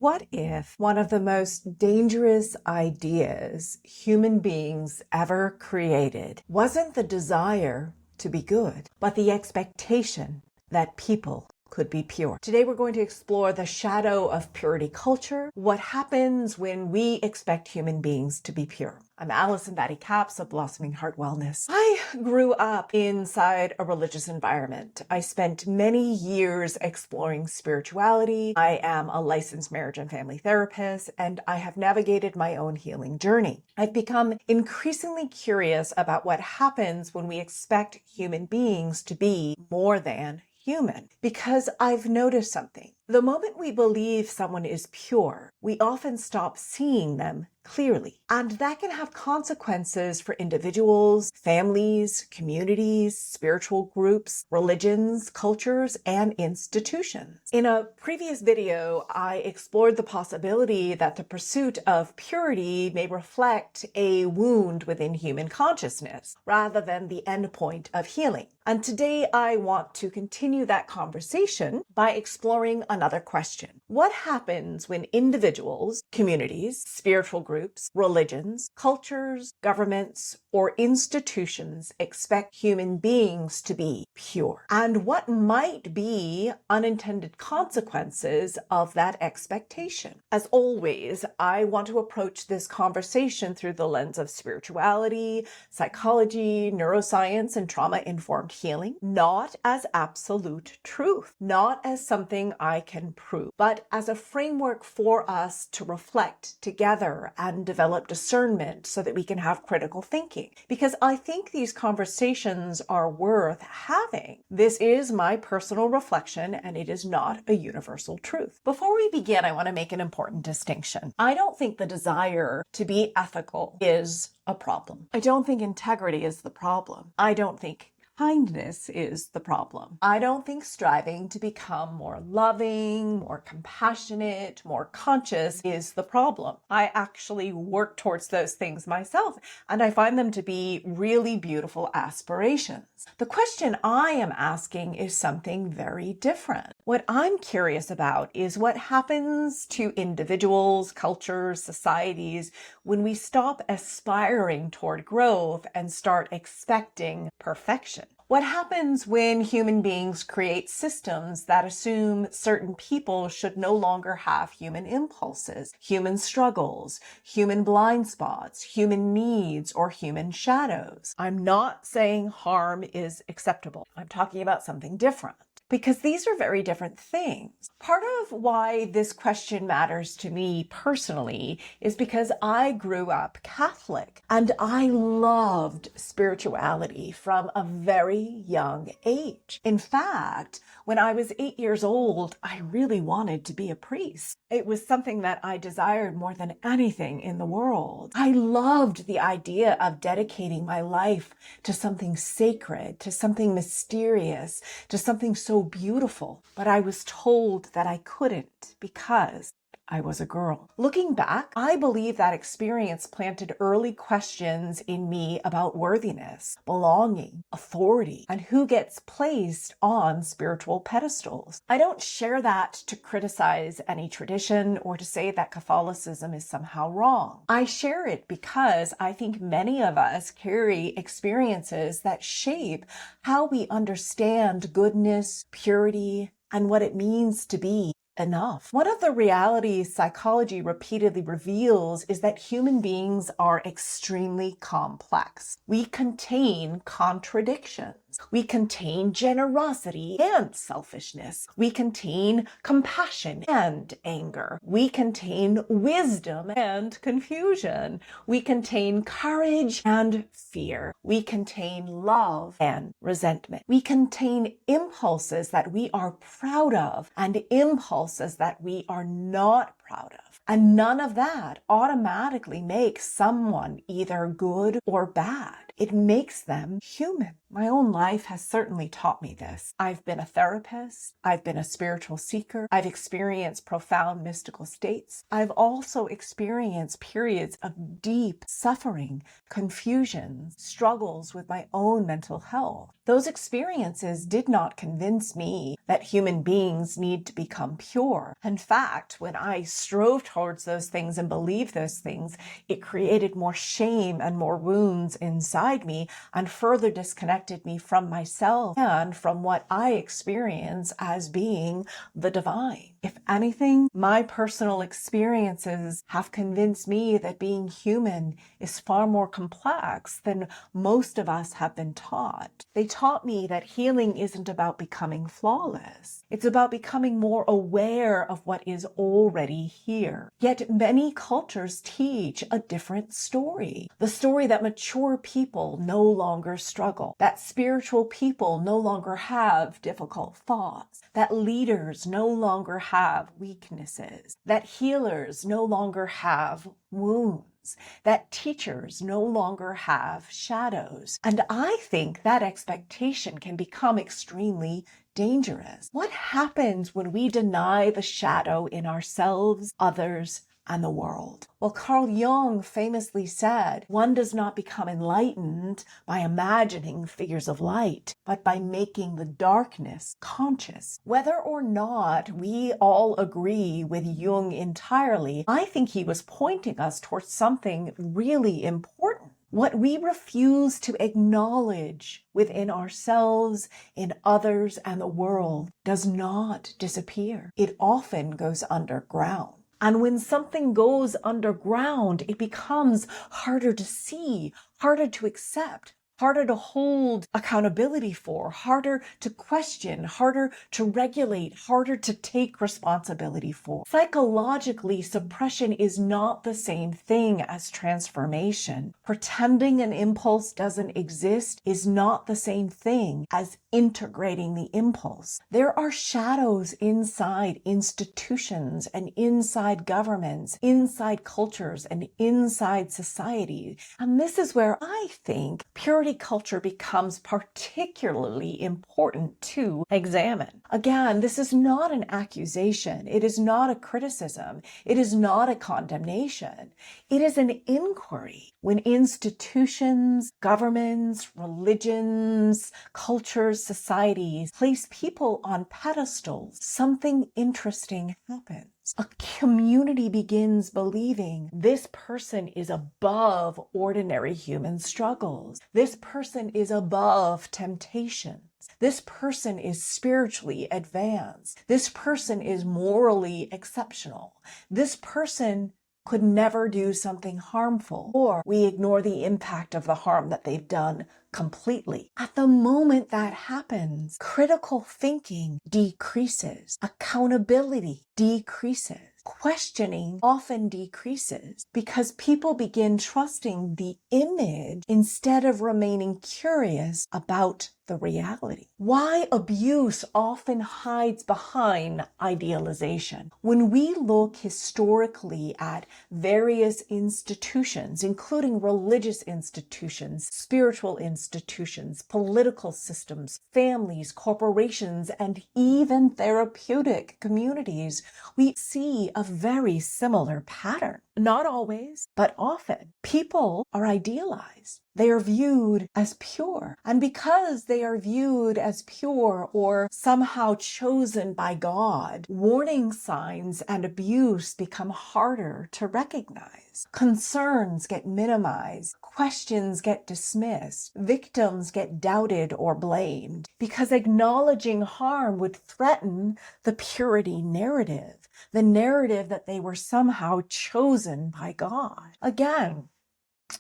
What if one of the most dangerous ideas human beings ever created wasn't the desire to be good, but the expectation that people could be pure? Today we're going to explore the shadow of purity culture, what happens when we expect human beings to be pure. I'm Alison Batty Capps of Blossoming Heart Wellness. I grew up inside a religious environment. I spent many years exploring spirituality. I am a licensed marriage and family therapist, and I have navigated my own healing journey. I've become increasingly curious about what happens when we expect human beings to be more than human, because I've noticed something. The moment we believe someone is pure, we often stop seeing them clearly. And that can have consequences for individuals, families, communities, spiritual groups, religions, cultures, and institutions. In a previous video, I explored the possibility that the pursuit of purity may reflect a wound within human consciousness, rather than the endpoint of healing. And today I want to continue that conversation by exploring another question. What happens when individuals, communities, spiritual groups, religions, cultures, governments, or institutions expect human beings to be pure? And what might be unintended consequences of that expectation? As always, I want to approach this conversation through the lens of spirituality, psychology, neuroscience, and trauma-informed healing, not as absolute truth, not as something I can prove, but as a framework for us to reflect together and develop discernment so that we can have critical thinking. Because I think these conversations are worth having. This is my personal reflection, and it is not a universal truth. Before we begin, I want to make an important distinction. I don't think the desire to be ethical is a problem. I don't think integrity is the problem. I don't think kindness is the problem. I don't think striving to become more loving, more compassionate, more conscious is the problem. I actually work towards those things myself, and I find them to be really beautiful aspirations. The question I am asking is something very different. What I'm curious about is what happens to individuals, cultures, societies when we stop aspiring toward growth and start expecting perfection. What happens when human beings create systems that assume certain people should no longer have human impulses, human struggles, human blind spots, human needs, or human shadows? I'm not saying harm is acceptable. I'm talking about something different, because these are very different things. Part of why this question matters to me personally is because I grew up Catholic and I loved spirituality from a very young age. In fact, when I was 8 years old, I really wanted to be a priest. It was something that I desired more than anything in the world. I loved the idea of dedicating my life to something sacred, to something mysterious, to something so beautiful. But I was told that I couldn't because I was a girl. Looking back, I believe that experience planted early questions in me about worthiness, belonging, authority, and who gets placed on spiritual pedestals. I don't share that to criticize any tradition or to say that Catholicism is somehow wrong. I share it because I think many of us carry experiences that shape how we understand goodness, purity, and what it means to be enough. One of the realities psychology repeatedly reveals is that human beings are extremely complex. We contain contradictions. We contain generosity and selfishness. We contain compassion and anger. We contain wisdom and confusion. We contain courage and fear. We contain love and resentment. We contain impulses that we are proud of and impulses that we are not proud of. And none of that automatically makes someone either good or bad. It makes them human. My own life has certainly taught me this. I've been a therapist. I've been a spiritual seeker. I've experienced profound mystical states. I've also experienced periods of deep suffering, confusion, struggles with my own mental health. Those experiences did not convince me that human beings need to become pure. In fact, when I strove towards those things and believed those things, it created more shame and more wounds inside me and further disconnected me from myself and from what I experience as being the divine. If anything, my personal experiences have convinced me that being human is far more complex than most of us have been taught. They taught me that healing isn't about becoming flawless. It's about becoming more aware of what is already here. Yet many cultures teach a different story. The story that mature people no longer struggle, that spiritual people no longer have difficult thoughts, that leaders no longer have weaknesses, that healers no longer have wounds, that teachers no longer have shadows. And I think that expectation can become extremely dangerous. What happens when we deny the shadow in ourselves, others, and the world? Well, Carl Jung famously said, one does not become enlightened by imagining figures of light, but by making the darkness conscious. Whether or not we all agree with Jung entirely, I think he was pointing us towards something really important. What we refuse to acknowledge within ourselves, in others, and the world does not disappear. It often goes underground. And when something goes underground, it becomes harder to see, harder to accept, harder to hold accountability for, harder to question, harder to regulate, harder to take responsibility for. Psychologically, suppression is not the same thing as transformation. Pretending an impulse doesn't exist is not the same thing as integrating the impulse. There are shadows inside institutions and inside governments, inside cultures and inside society. And this is where I think purity culture becomes particularly important to examine. Again, this is not an accusation. It is not a criticism. It is not a condemnation. It is an inquiry. When institutions, governments, religions, cultures, societies place people on pedestals, something interesting happens. A community begins believing this person is above ordinary human struggles. This person is above temptations. This person is spiritually advanced. This person is morally exceptional. This person could never do something harmful, or we ignore the impact of the harm that they've done completely. At the moment that happens, critical thinking decreases, accountability decreases, questioning often decreases because people begin trusting the image instead of remaining curious about the reality. Why abuse often hides behind idealization. When we look historically at various institutions, including religious institutions, spiritual institutions, political systems, families, corporations, and even therapeutic communities, we see a very similar pattern. Not always, but often. People are idealized. They are viewed as pure. And because they are viewed as pure or somehow chosen by God, warning signs and abuse become harder to recognize. Concerns get minimized. Questions get dismissed. Victims get doubted or blamed because acknowledging harm would threaten the purity narrative, the narrative that they were somehow chosen by God. Again,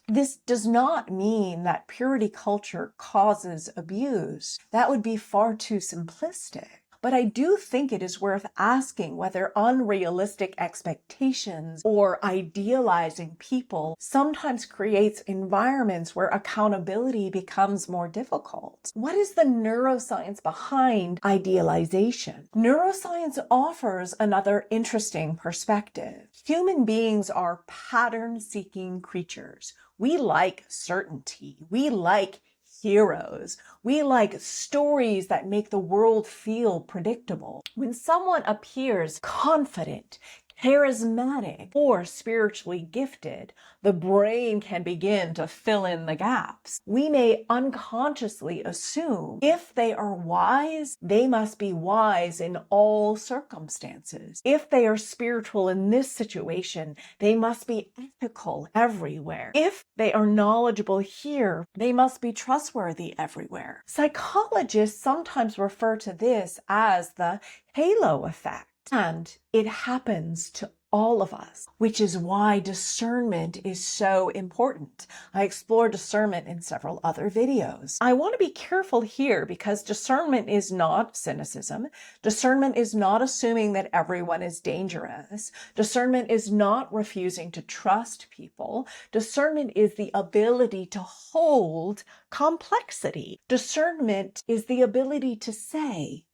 this does not mean that purity culture causes abuse. That would be far too simplistic. But I do think it is worth asking whether unrealistic expectations or idealizing people sometimes creates environments where accountability becomes more difficult. What is the neuroscience behind idealization? Neuroscience offers another interesting perspective. Human beings are pattern-seeking creatures. We like certainty. We like heroes. We like stories that make the world feel predictable. When someone appears confident, charismatic, or spiritually gifted, the brain can begin to fill in the gaps. We may unconsciously assume if they are wise, they must be wise in all circumstances. If they are spiritual in this situation, they must be ethical everywhere. If they are knowledgeable here, they must be trustworthy everywhere. Psychologists sometimes refer to this as the halo effect. And it happens to all of us, which is why discernment is so important. I explore discernment in several other videos. I want to be careful here because discernment is not cynicism. Discernment is not assuming that everyone is dangerous. Discernment is not refusing to trust people. Discernment is the ability to hold complexity. Discernment is the ability to say,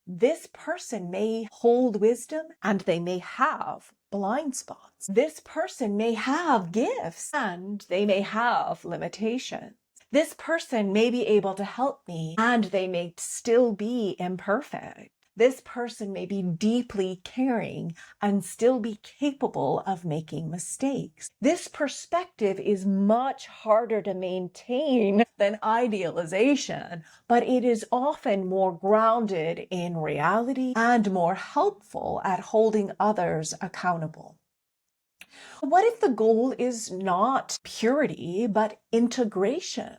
this person may hold wisdom and they may have blind spots. This person may have gifts and they may have limitations. This person may be able to help me and they may still be imperfect. This person may be deeply caring and still be capable of making mistakes. This perspective is much harder to maintain than idealization, but it is often more grounded in reality and more helpful at holding others accountable. What if the goal is not purity, but integration?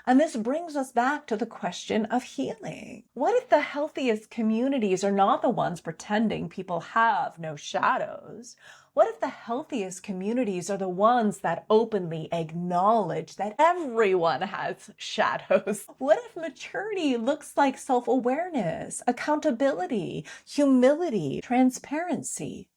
And this brings us back to the question of healing. What if the healthiest communities are not the ones pretending people have no shadows? What if the healthiest communities are the ones that openly acknowledge that everyone has shadows? What if maturity looks like self-awareness, accountability, humility, transparency?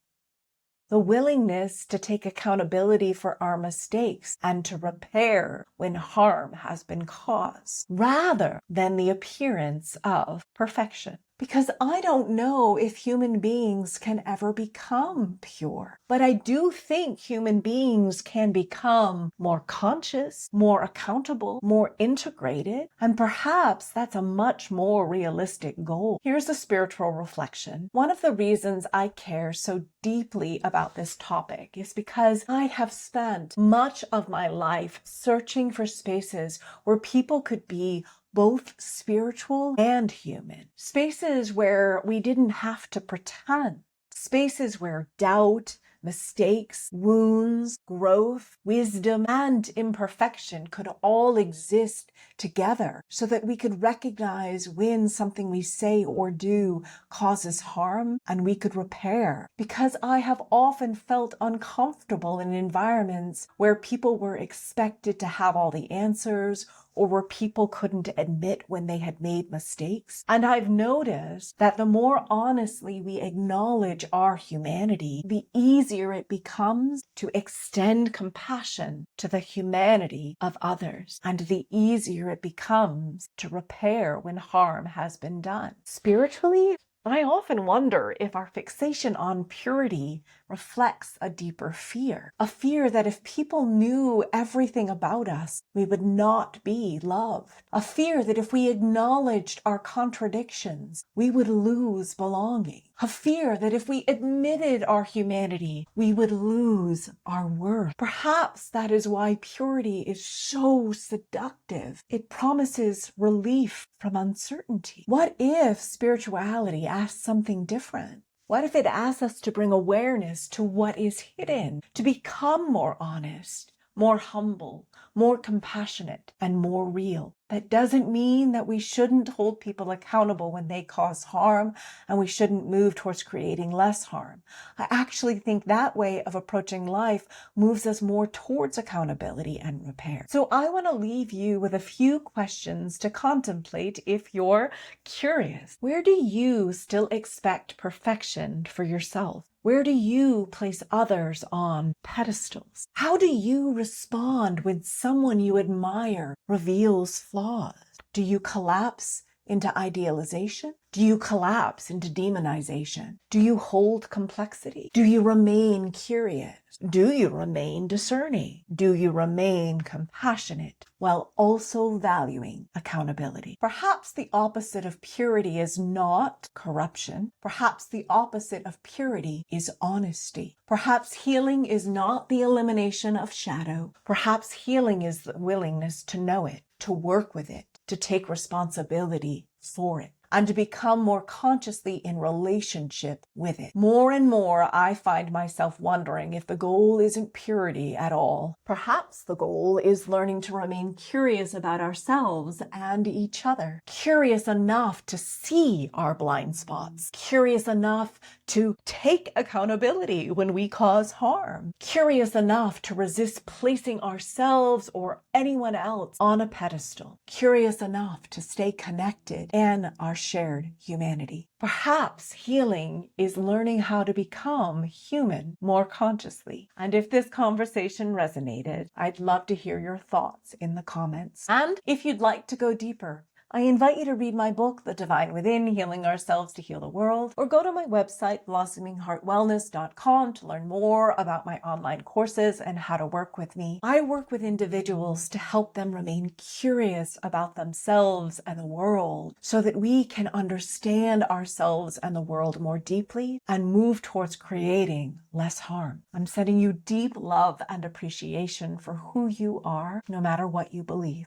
The willingness to take accountability for our mistakes and to repair when harm has been caused, rather than the appearance of perfection. Because I don't know if human beings can ever become pure, but I do think human beings can become more conscious, more accountable, more integrated, and perhaps that's a much more realistic goal. Here's a spiritual reflection. One of the reasons I care so deeply about this topic is because I have spent much of my life searching for spaces where people could be both spiritual and human. Spaces where we didn't have to pretend. Spaces where doubt, mistakes, wounds, growth, wisdom, and imperfection could all exist together so that we could recognize when something we say or do causes harm and we could repair. Because I have often felt uncomfortable in environments where people were expected to have all the answers or where people couldn't admit when they had made mistakes. And I've noticed that the more honestly we acknowledge our humanity, the easier it becomes to extend compassion to the humanity of others, and the easier it becomes to repair when harm has been done. Spiritually, I often wonder if our fixation on purity reflects a deeper fear. A fear that if people knew everything about us, we would not be loved. A fear that if we acknowledged our contradictions, we would lose belonging. A fear that if we admitted our humanity, we would lose our worth. Perhaps that is why purity is so seductive. It promises relief from uncertainty. What if spirituality asks something different? What if it asks us to bring awareness to what is hidden, to become more honest, more humble, more compassionate, and more real? That doesn't mean that we shouldn't hold people accountable when they cause harm, and we shouldn't move towards creating less harm. I actually think that way of approaching life moves us more towards accountability and repair. So I want to leave you with a few questions to contemplate if you're curious. Where do you still expect perfection for yourself? Where do you place others on pedestals? How do you respond when someone you admire reveals flaws? Do you collapse into idealization? Do you collapse into demonization? Do you hold complexity? Do you remain curious? Do you remain discerning? Do you remain compassionate while also valuing accountability? Perhaps the opposite of purity is not corruption. Perhaps the opposite of purity is honesty. Perhaps healing is not the elimination of shadow. Perhaps healing is the willingness to know it, to work with it, to take responsibility for it, and to become more consciously in relationship with it. More and more, I find myself wondering if the goal isn't purity at all. Perhaps the goal is learning to remain curious about ourselves and each other. Curious enough to see our blind spots. Curious enough to take accountability when we cause harm. Curious enough to resist placing ourselves or anyone else on a pedestal. Curious enough to stay connected in our shared humanity. Perhaps healing is learning how to become human more consciously. And if this conversation resonated, I'd love to hear your thoughts in the comments. And if you'd like to go deeper, I invite you to read my book, The Divine Within, Healing Ourselves to Heal the World, or go to my website, blossomingheartwellness.com, to learn more about my online courses and how to work with me. I work with individuals to help them remain curious about themselves and the world so that we can understand ourselves and the world more deeply and move towards creating less harm. I'm sending you deep love and appreciation for who you are, no matter what you believe.